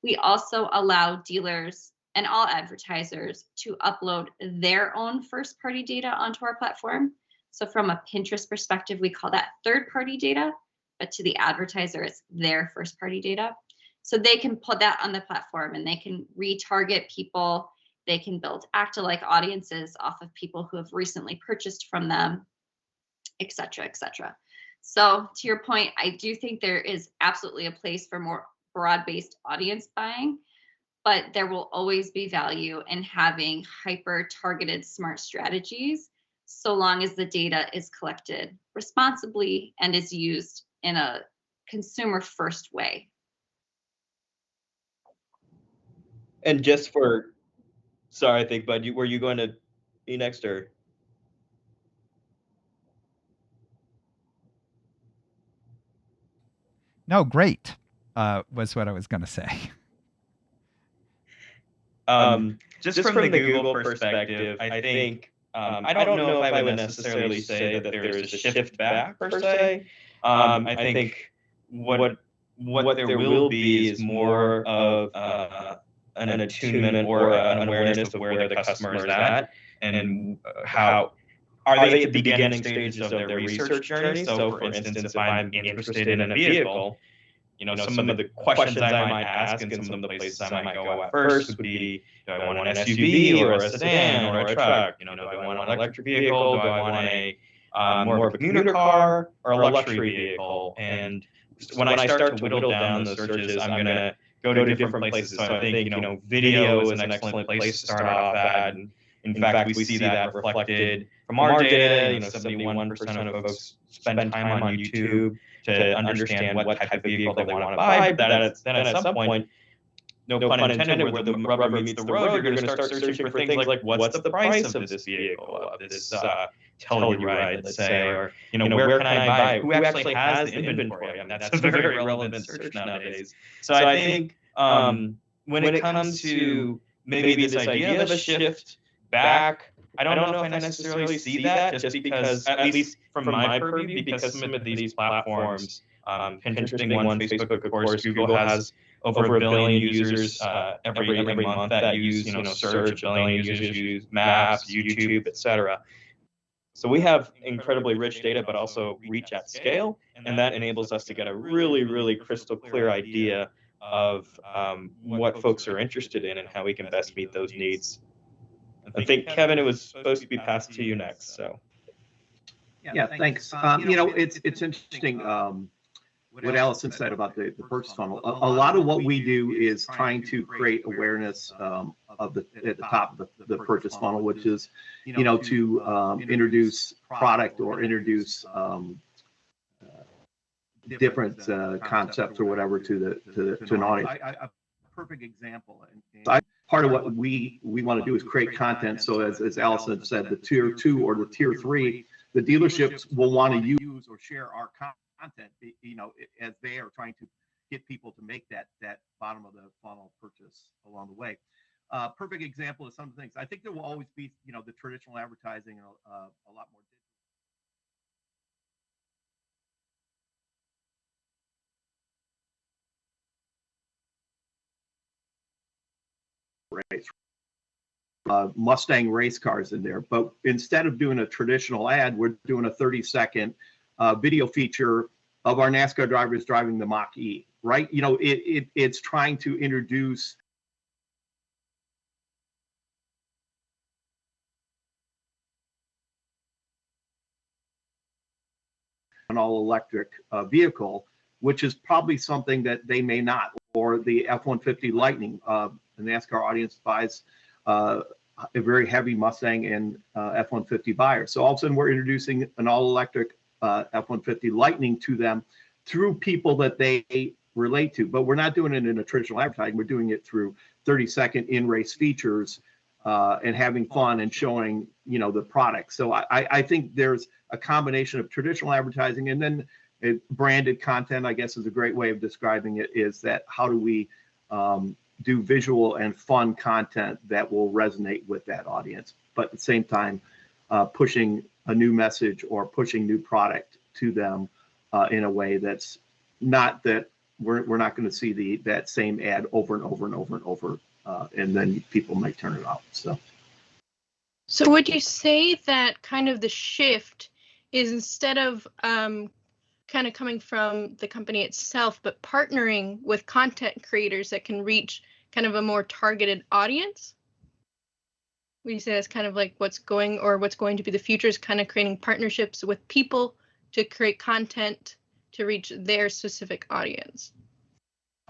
We also allow dealers and all advertisers to upload their own first party data onto our platform. So from a Pinterest perspective, we call that third party data, but to the advertiser, it's their first party data. So they can put that on the platform and they can retarget people. They can build act-alike audiences off of people who have recently purchased from them, et cetera, et cetera. So to your point, I do think there is absolutely a place for more broad-based audience buying, but there will always be value in having hyper-targeted smart strategies so long as the data is collected responsibly and is used in a consumer-first way. And just for, sorry, I think, Bud, were you going to be next or? No, great, was what I was going to say. Just from the Google perspective, I think, I don't know if I would necessarily say that there's a shift back per se. I think what what there will be is more of an attunement or an awareness of where the customer is at and how are they at the beginning stages of their research journey. So for instance, if I'm interested in a vehicle, some of the questions I might ask and some of the places I might go at first would be, do I want an SUV or a sedan or a truck? Do I want an electric vehicle? Do I want a more of a commuter car or a luxury vehicle? And when I start to whittle down those searches, I'm going to go to different places. So I think, video is an excellent place to start off at. And in fact, we see that reflected from our data. 71% of folks spend time on YouTube to understand what type of vehicle they want to buy. But then at some point, no pun intended, where the rubber meets the road, you're going to start searching for things like what's the price of this vehicle, of this Telluride, let's say, or where can I buy it? Who actually has the inventory? I mean, that's a very relevant search nowadays. So I think when it comes to maybe this idea of a shift back, I don't know if I necessarily see that, just because, at least from my purview, because some of these platforms, Pinterest being one, Facebook, of course, Google has over 1 billion users every month that use search. 1 billion users use Maps, YouTube, etc. So we have incredibly rich data, but also reach at scale, and that enables us to get a really, really crystal clear idea of what folks are interested in and how we can best meet those needs. I think, Kevin, it was supposed to be passed to you next. So. Yeah, thanks. It's interesting what Allison said about the purchase funnel. A lot of what we do is trying to create awareness at the top of the purchase funnel, which is, to introduce product or introduce different concepts or whatever to an audience. A perfect example. Part of what we want to do is create content. So as Allison said, the tier 2 or the tier 3, the dealerships will want to use or share our content, as they are trying to get people to make that bottom of the funnel purchase along the way. Perfect example of some of the things. I think there will always be, the traditional advertising and a lot more race. Mustang race cars in there, but instead of doing a traditional ad, we're doing a 30-second video feature of our NASCAR drivers driving the Mach-E, right? It's trying to introduce an all-electric vehicle, which is probably something that they may not, or the F-150 Lightning. The NASCAR audience buys a very heavy Mustang and F-150 buyer. So all of a sudden we're introducing an all-electric F-150 Lightning to them through people that they relate to. But we're not doing it in a traditional advertising. We're doing it through 30-second in-race features and having fun and showing, the product. So I think there's a combination of traditional advertising and then branded content, I guess is a great way of describing it, is that how do we do visual and fun content that will resonate with that audience, but at the same time pushing a new message or pushing new product to them in a way that's not that we're not going to see that same ad over and over and over and over, and then people might turn it off. So would you say that kind of the shift is, instead of kind of coming from the company itself, but partnering with content creators that can reach kind of a more targeted audience? Would you say that's kind of like what's going to be the future, is kind of creating partnerships with people to create content to reach their specific audience?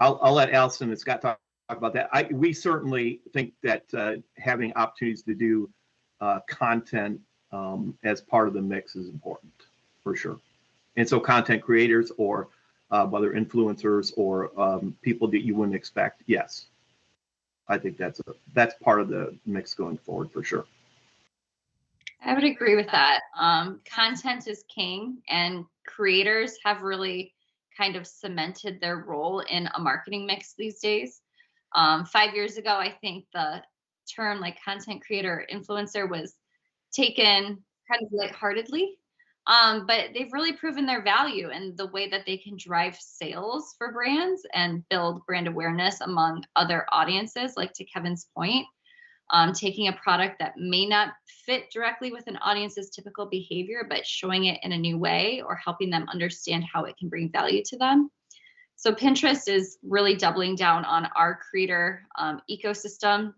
I'll let Allison and Scott talk about that. We certainly think that having opportunities to do content as part of the mix is important, for sure. And so content creators or whether influencers or people that you wouldn't expect, yes. I think that's part of the mix going forward, for sure. I would agree with that. Content is king, and creators have really kind of cemented their role in a marketing mix these days. 5 years ago, I think the term like content creator, influencer was taken kind of lightheartedly. But they've really proven their value in the way that they can drive sales for brands and build brand awareness among other audiences, like to Kevin's point. Taking a product that may not fit directly with an audience's typical behavior, but showing it in a new way or helping them understand how it can bring value to them. So Pinterest is really doubling down on our creator ecosystem.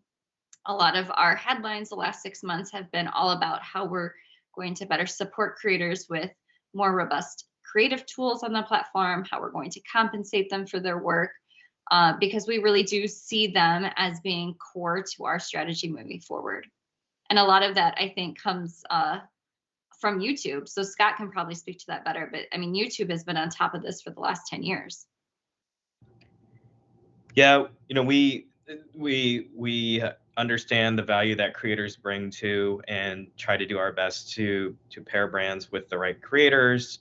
A lot of our headlines the last 6 months have been all about how we're going to better support creators with more robust creative tools on the platform, how we're going to compensate them for their work, because we really do see them as being core to our strategy moving forward. And a lot of that, I think, comes from YouTube. So Scott can probably speak to that better, but I mean, YouTube has been on top of this for the last 10 years. Yeah, we understand the value that creators bring to, and try to do our best to pair brands with the right creators.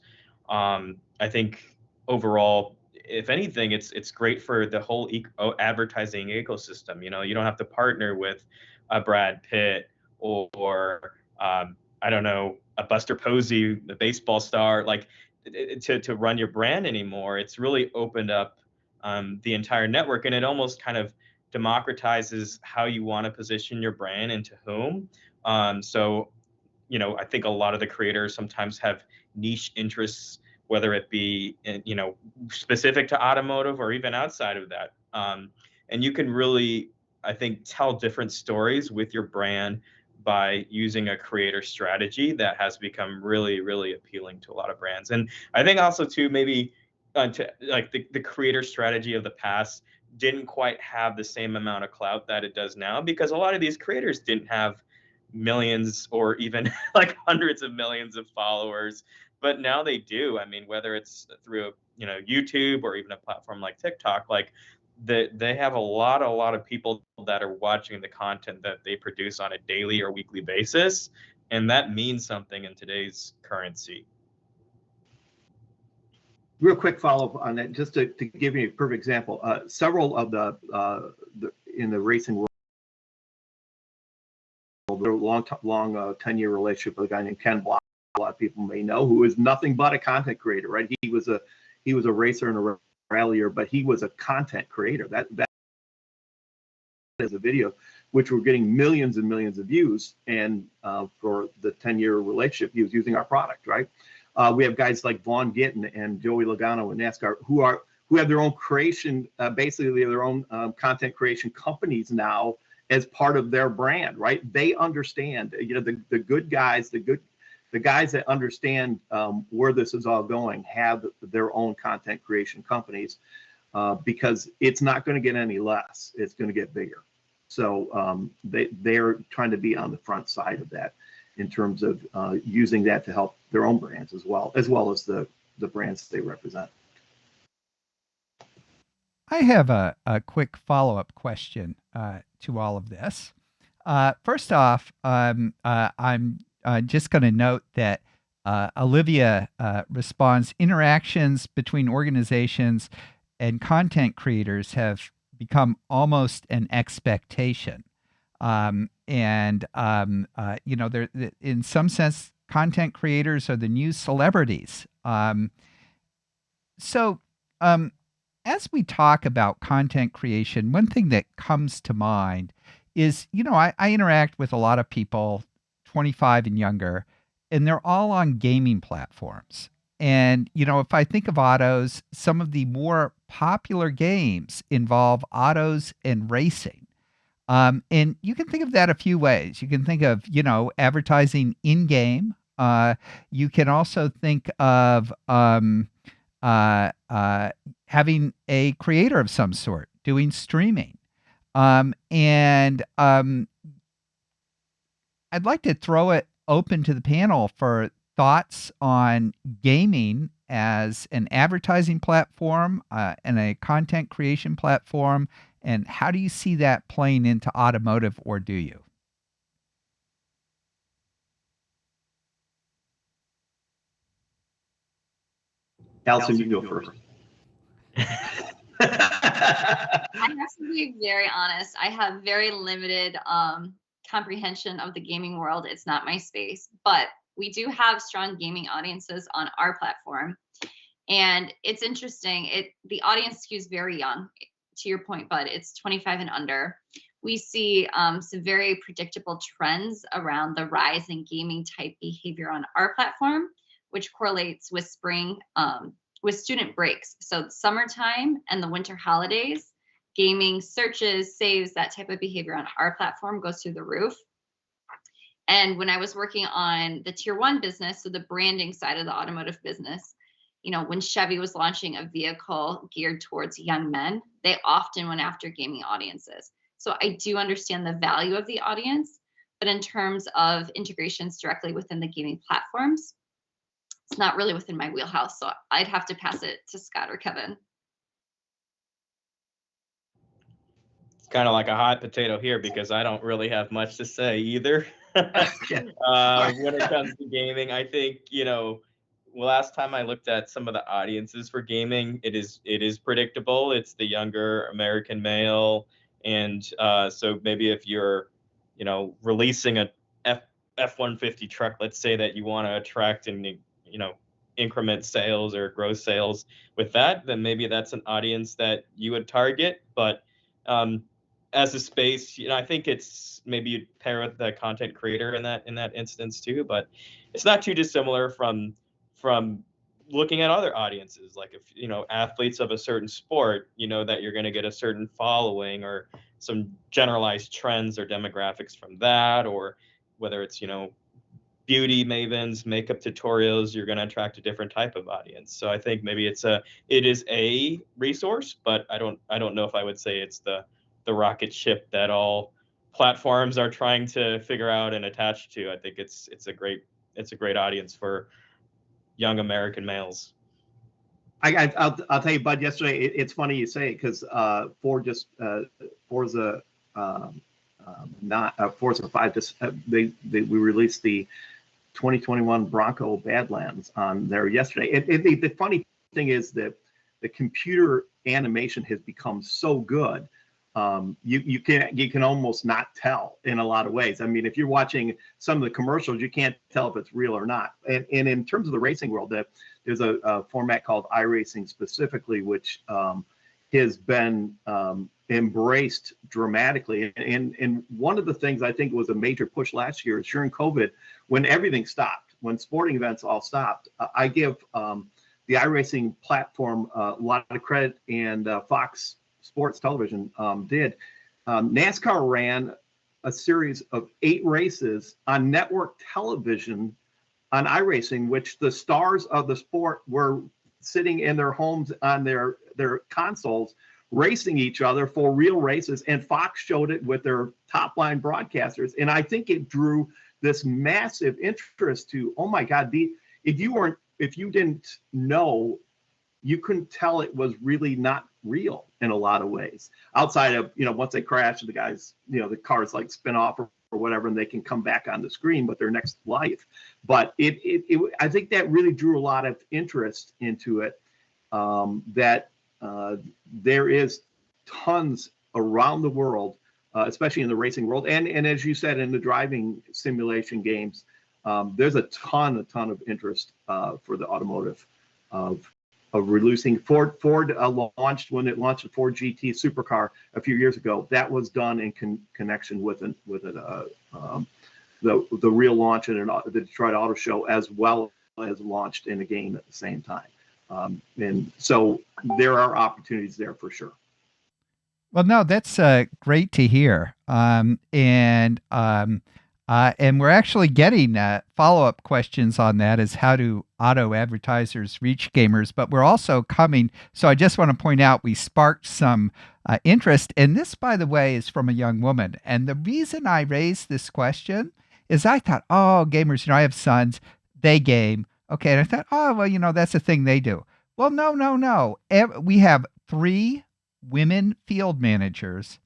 I think overall, if anything, it's great for the whole advertising ecosystem. You don't have to partner with a Brad Pitt or I don't know, a Buster Posey, the baseball star, like to run your brand anymore. It's really opened up the entire network, and it almost kind of democratizes how you want to position your brand and to whom. So, I think a lot of the creators sometimes have niche interests, whether it be, specific to automotive or even outside of that. And you can really, I think, tell different stories with your brand by using a creator strategy that has become really, really appealing to a lot of brands. And I think also too, maybe like the creator strategy of the past didn't quite have the same amount of clout that it does now, because a lot of these creators didn't have millions or even like hundreds of millions of followers, but now they do. I mean, whether it's through YouTube or even a platform like TikTok, like they have a lot of people that are watching the content that they produce on a daily or weekly basis, and that means something in today's currency. Real quick follow-up on that, just to give you a perfect example. Several of the in the racing world, there a long 10-year relationship with a guy named Campbell. A lot of people may know, who is nothing but a content creator, right? He was a racer and a rallier, but he was a content creator. That is a video which were getting millions and millions of views, and for the 10-year relationship, he was using our product, right? We have guys like Vaughn Gittin and Joey Logano in NASCAR who have their own creation, basically their own content creation companies now as part of their brand, right? They understand, the good guys, the guys that understand where this is all going have their own content creation companies, because it's not going to get any less. It's going to get bigger. So they're trying to be on the front side of that in terms of using that to help their own brands as well as the brands they represent. I have a quick follow-up question to all of this. First off, I'm just going to note that Olivia responds, interactions between organizations and content creators have become almost an expectation. They're, in some sense, content creators are the new celebrities. As we talk about content creation, one thing that comes to mind is, I interact with a lot of people 25 and younger, and they're all on gaming platforms. And, if I think of autos, some of the more popular games involve autos and racing. And you can think of that a few ways. You can think of, advertising in-game. You can also think of having a creator of some sort doing streaming. I'd like to throw it open to the panel for thoughts on gaming as an advertising platform and a content creation platform, and how do you see that playing into automotive, or do you? Allison, you go first. I have to be very honest. I have very limited comprehension of the gaming world. It's not my space, but we do have strong gaming audiences on our platform. And it's interesting. The audience skews very young. To your point, Bud, it's 25 and under. We see some very predictable trends around the rise in gaming type behavior on our platform, which correlates with spring, with student breaks. So summertime and the winter holidays, gaming searches, saves, that type of behavior on our platform goes through the roof. And when I was working on the tier 1 business, so the branding side of the automotive business, when Chevy was launching a vehicle geared towards young men, they often went after gaming audiences. So I do understand the value of the audience, but in terms of integrations directly within the gaming platforms, it's not really within my wheelhouse. So I'd have to pass it to Scott or Kevin. It's kind of like a hot potato here because I don't really have much to say either. When it comes to gaming, I think, last time I looked at some of the audiences for gaming, it is predictable. It's the younger American male. And so maybe if you're, releasing a F-150 truck, let's say that you want to attract and, increment sales or gross sales with that, then maybe that's an audience that you would target. But as a space, I think it's maybe you pair with the content creator in that instance too. But it's not too dissimilar from looking at other audiences, like if athletes of a certain sport, that you're going to get a certain following or some generalized trends or demographics from that, or whether it's beauty mavens, makeup tutorials, you're going to attract a different type of audience. So I think maybe it is a resource, but I don't know if I would say it's the rocket ship that all platforms are trying to figure out and attach to. I think it's a great audience for young American males. I'll tell you, Bud. Yesterday, it's funny you say it because Forza 5. We released the 2021 Bronco Badlands on there yesterday. The funny thing is that the computer animation has become so good. You can almost not tell in a lot of ways. I mean, if you're watching some of the commercials, you can't tell if it's real or not. And in terms of the racing world, there's a format called iRacing specifically, which has been embraced dramatically. And one of the things I think was a major push last year is during COVID, when everything stopped, when sporting events all stopped. I give the iRacing platform a lot of credit, and Fox Sports Television did. NASCAR ran a series of 8 races on network television on iRacing, which the stars of the sport were sitting in their homes on their consoles, racing each other for real races, and Fox showed it with their top line broadcasters. And I think it drew this massive interest to, oh my God, if you didn't know, you couldn't tell it was really not real in a lot of ways. Outside of, once they crash, the guys, the cars like spin off or whatever, and they can come back on the screen with their next life. But I think that really drew a lot of interest into it. That there is tons around the world, especially in the racing world, and as you said, in the driving simulation games, there's a ton of interest for the automotive of releasing. Ford launched, when it launched the Ford GT supercar a few years ago. That was done in connection with the real launch in the Detroit Auto Show, as well as launched in a game at the same time. And so there are opportunities there for sure. Well, no, that's great to hear. And we're actually getting follow-up questions on that, as how do auto advertisers reach gamers, but we're also coming. So I just want to point out, we sparked some interest. And this, by the way, is from a young woman. And the reason I raised this question is I thought, oh, gamers, I have sons, they game. Okay. And I thought, oh, well, that's the thing they do. Well, no. We have 3 women field managers.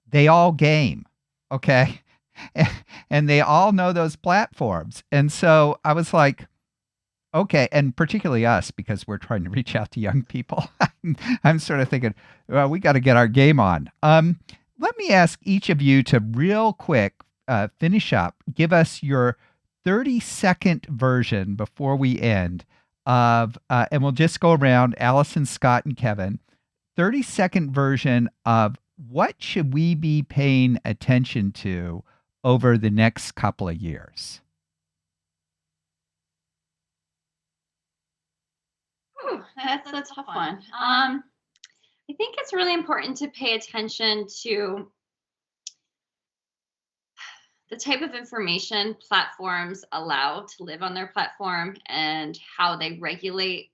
They all game. Okay. And they all know those platforms. And so I was like, okay, and particularly us, because we're trying to reach out to young people. I'm sort of thinking, well, we got to get our game on. Let me ask each of you to real quick finish up, give us your 30-second version before we end of, and we'll just go around, Allison, Scott, and Kevin, 30-second version of what should we be paying attention to over the next couple of years? Whew, that's a tough one. I think it's really important to pay attention to the type of information platforms allow to live on their platform and how they regulate,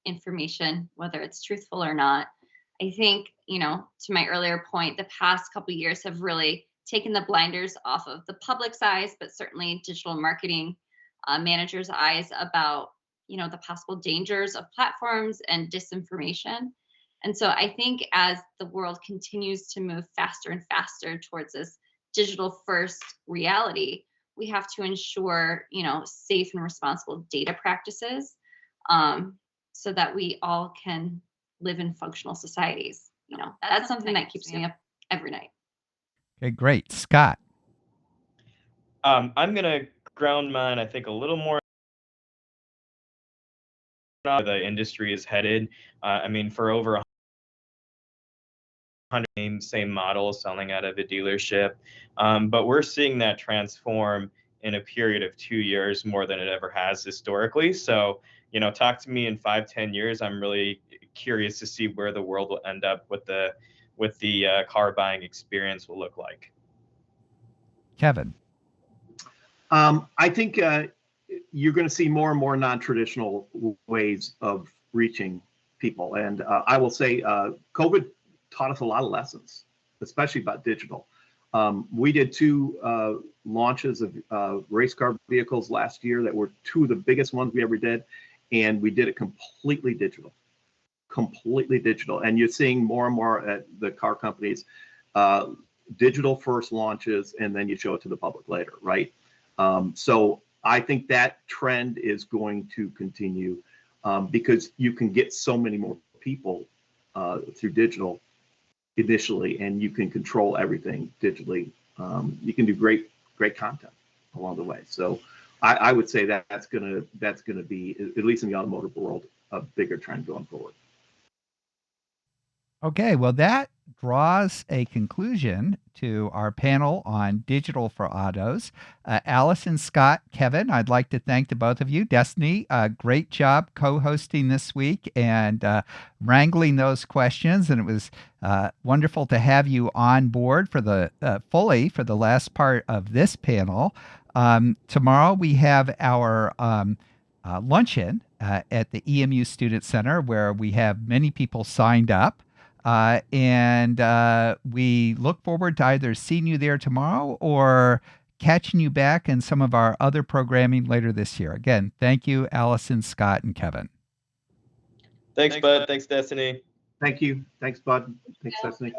information, whether it's truthful or not. I think, to my earlier point, the past couple of years have really taken the blinders off of the public's eyes, but certainly digital marketing managers' eyes about, the possible dangers of platforms and disinformation. And so I think as the world continues to move faster and faster towards this digital first reality, we have to ensure, safe and responsible data practices so that we all can live in functional societies. That's something that keeps me up every night. Okay, great. Scott. I'm going to ground mine, I think, a little more where the industry is headed. For over 100 same model selling out of a dealership. But we're seeing that transform in a period of 2 years more than it ever has historically. So, talk to me in 5-10 years. I'm really curious to see where the world will end up, what the car buying experience will look like. Kevin. I think you're going to see more and more non-traditional ways of reaching people. And I will say COVID taught us a lot of lessons, especially about digital. We did 2 launches of race car vehicles last year that were 2 of the biggest ones we ever did. And we did it completely digital. And you're seeing more and more at the car companies, digital first launches, and then you show it to the public later, right? So I think that trend is going to continue because you can get so many more people through digital initially, and you can control everything digitally. You can do great content along the way. So I would say that's gonna be, at least in the automotive world, a bigger trend going forward. Okay, well, that draws a conclusion to our panel on digital for autos. Allison, Scott, Kevin, I'd like to thank the both of you. Destiny, great job co-hosting this week and wrangling those questions. And it was wonderful to have you on board for the fully for the last part of this panel. Tomorrow we have our luncheon at the EMU Student Center, where we have many people signed up. And we look forward to either seeing you there tomorrow or catching you back in some of our other programming later this year. Again, thank you, Allison, Scott, and Kevin. Thanks, Bud. Thanks, Destiny. Thank you. Thanks, Bud. Thanks, Destiny.